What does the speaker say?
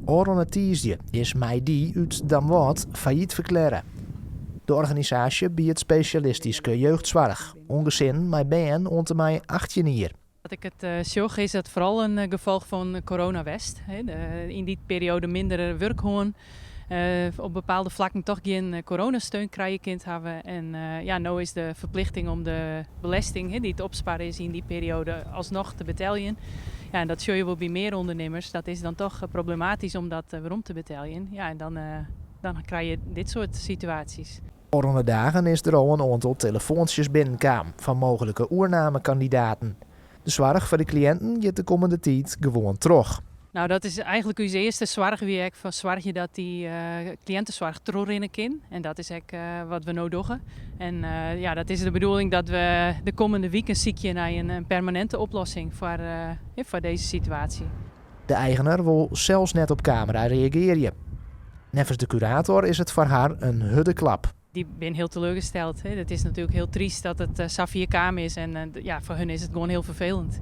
Oranje Tiesje is die uit Damwoudt failliet verklaren. De organisatie biedt specialistische jeugdzorg, ongezin met been onder mij 18 jaar. Wat ik het zag is dat vooral een gevolg van corona west. In die periode minder werk gewoon. Op bepaalde vlakken toch geen coronasteun krijgen hebben. En nu is de verplichting om de belasting die te opsparen is in die periode alsnog te betalen. Ja, en dat zie je wel bij meer ondernemers. Dat is dan toch problematisch om dat waarom te betalen. Ja, en dan krijg je dit soort situaties. Volgende dagen is er al een aantal telefoontjes binnenkam van mogelijke oernamekandidaten. De zorg voor de cliënten gaat de komende tijd gewoon terug. Nou, dat is eigenlijk onze eerste zorg. Wie ik van zorg je dat die cliëntenzorg terugrennen kan. En dat is ook wat we nu doen. En dat is de bedoeling dat we de komende weken zoeken naar een permanente oplossing voor deze situatie. De eigenaar wil zelfs net op camera reageren. Nevens de curator is het voor haar een huddeklap. Die ben heel teleurgesteld. Het is natuurlijk heel triest dat het Safia Kamer is. En voor hun is het gewoon heel vervelend.